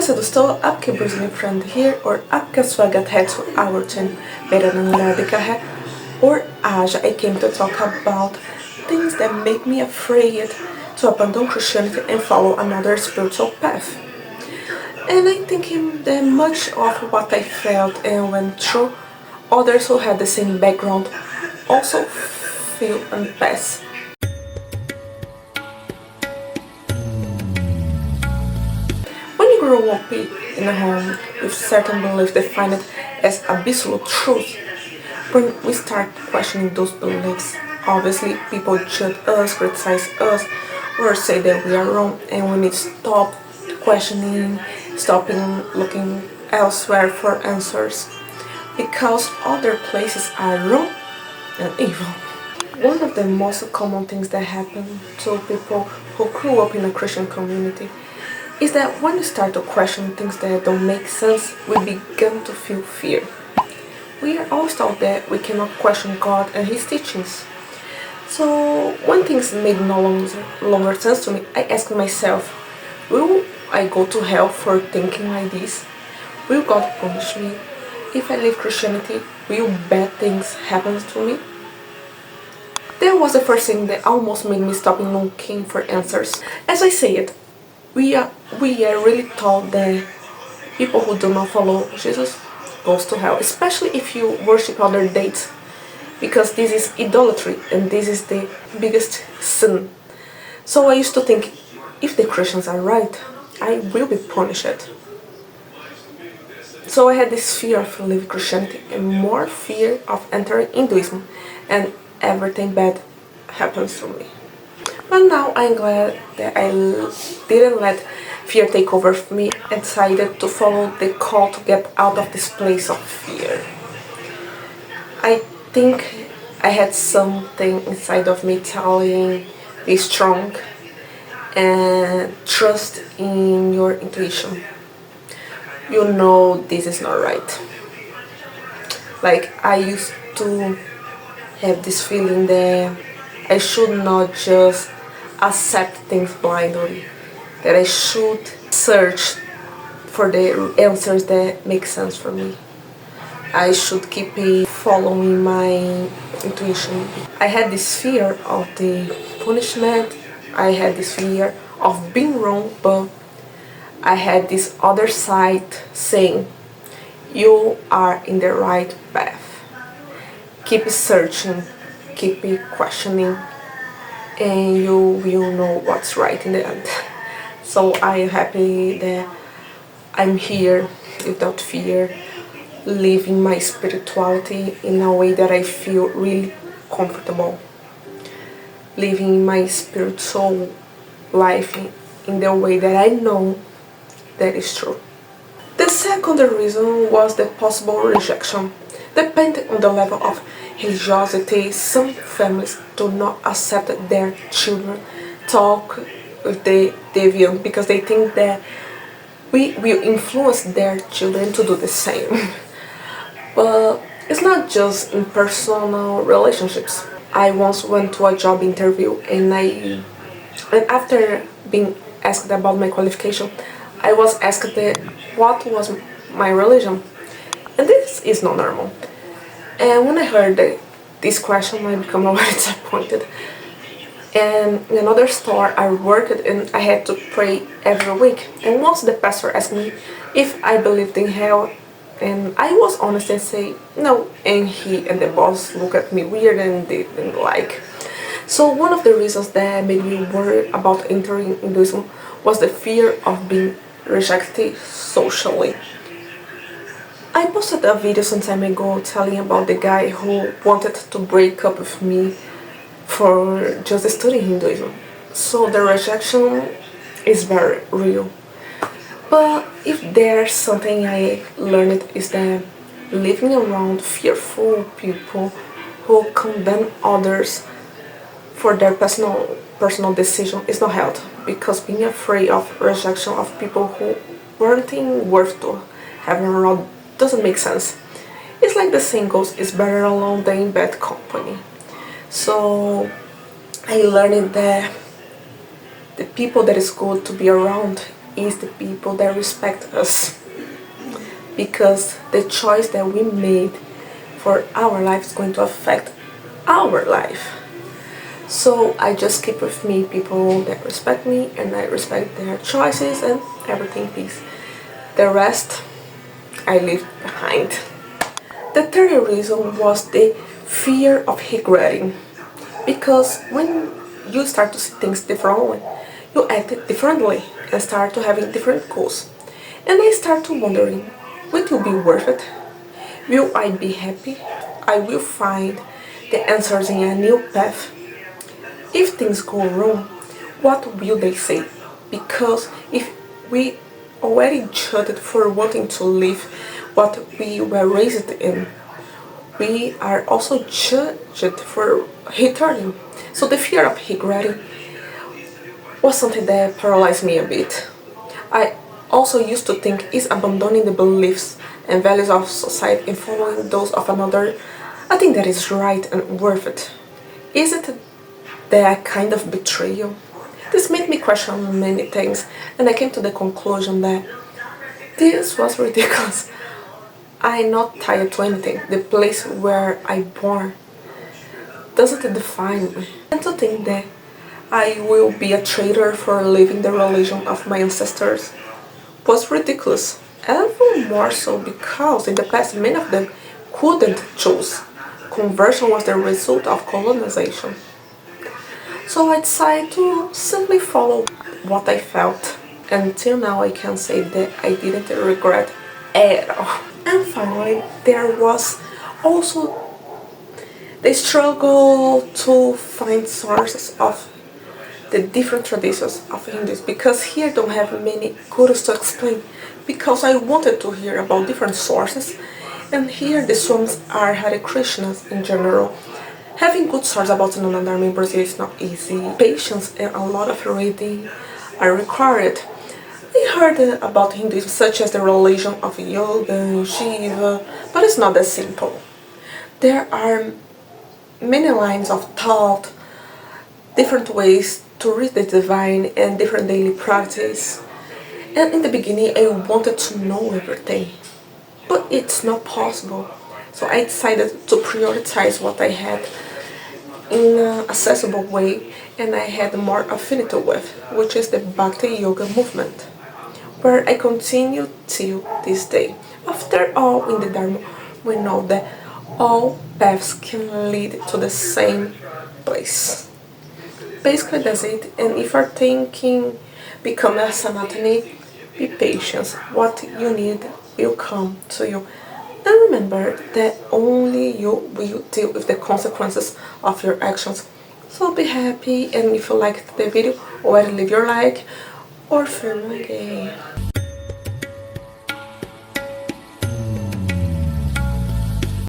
você dosto? आपके Brazilian friend here और आपका स्वागत है to our channel. मेरा नाम राधिका है और आज I came to talk about things that make me afraid to abandon Christianity and follow another spiritual path. And I'm thinking that much of what I felt and went through, others who had the same background also feel and pass. When you grow up in a home with certain beliefs defined as absolute truth, when we start questioning those beliefs, obviously people judge us, criticize us, or say that we are wrong and we need to stop questioning, stopping looking elsewhere for answers, because other places are wrong and evil. One of the most common things that happen to people who grew up in a Christian community is that when we start to question things that don't make sense, we begin to feel fear. We are always taught that we cannot question God and His teachings. So when things made no longer sense to me, I ask myself, will I go to hell for thinking like this? Will God punish me? If I leave Christianity, will bad things happen to me? That was the first thing that almost made me stop looking for answers. As I say it, we are really taught that people who do not follow Jesus goes to hell, especially if you worship other deities, because this is idolatry and this is the biggest sin. So I used to think, if the Christians are right, I will be punished. So I had this fear of leaving Christianity and more fear of entering Hinduism, and everything bad happens to me. But now I'm glad that I didn't let fear take over me and decided to follow the call to get out of this place of fear. I think I had something inside of me telling be strong and trust in your intuition. You know this is not right. Like, I used to have this feeling that I should not just accept things blindly, that I should search for the answers that make sense for me. I should keep following my intuition. I had this fear of the punishment, I had this fear of being wrong, but I had this other side saying, you are in the right path. Keep searching, keep questioning, and you will know what's right in the end. So I am happy that I'm here without fear, living my spirituality in a way that I feel really comfortable, living my spiritual life in the way that I know that is true. The second reason was the possible rejection. Depending on the level of religiosity, some families do not accept their children talk with the deviant because they think that we will influence their children to do the same. But it's not just in personal relationships. I once went to a job interview and after being asked about my qualification, I was asked what was my religion, and this is not normal. And when I heard this question, I became very disappointed. And in another store I worked and I had to pray every week. And once the pastor asked me if I believed in hell, and I was honest and say no, and he and the boss looked at me weird and they didn't like. So one of the reasons that made me worry about entering Hinduism was the fear of being rejected socially. I posted a video some time ago telling about the guy who wanted to break up with me for just studying Hinduism. So the rejection is very real. But if there's something I learned is that living around fearful people who condemn others for their personal decision is not healthy, because being afraid of rejection of people who weren't worth to having around doesn't make sense. It's like the saying goes, it's better alone than in bad company. So I learned that the people that is good to be around is the people that respect us, because the choice that we made for our life is going to affect our life. So I just keep with me people that respect me, and I respect their choices, and everything peace. The rest I leave behind. The third reason was the fear of regretting, because when you start to see things differently, you act differently and start to having different goals. And I start to wondering, will it be worth it? Will I be happy? I will find the answers in a new path. If things go wrong, what will they say? Because if we already judged for wanting to live what we were raised in, we are also judged for returning. So the fear of regretting was something that paralyzed me a bit. I also used to think, is abandoning the beliefs and values of society and following those of another, I think that is right and worth it. Is it that kind of betrayal? This made me question many things, and I came to the conclusion that this was ridiculous. I'm not tied to anything. The place where I born doesn't define me. And to think that I will be a traitor for living the religion of my ancestors was ridiculous. And even more so because in the past many of them couldn't choose. Conversion was the result of colonization. So I decided to simply follow what I felt. Until now I can say that I didn't regret at all. And finally, there was also the struggle to find sources of the different traditions of Hindus, because here don't have many gurus to explain, because I wanted to hear about different sources, and here the ones are Hare Krishnas in general. Having good sources about another in Brazil is not easy. Patience and a lot of reading are required. I heard about Hinduism such as the religion of yoga, Shiva, but it's not that simple. There are many lines of thought, different ways to read the divine, and different daily practice. And in the beginning I wanted to know everything, but it's not possible. So I decided to prioritize what I had in an accessible way and I had more affinity with, which is the Bhakti Yoga movement, where I continue till this day. After all, in the Dharma, we know that all paths can lead to the same place. Basically, that's it. And if you're thinking become a Sanatani, be patient. What you need will come to you. And remember that only you will deal with the consequences of your actions. So be happy, and if you liked the video, already leave your like or feel gay.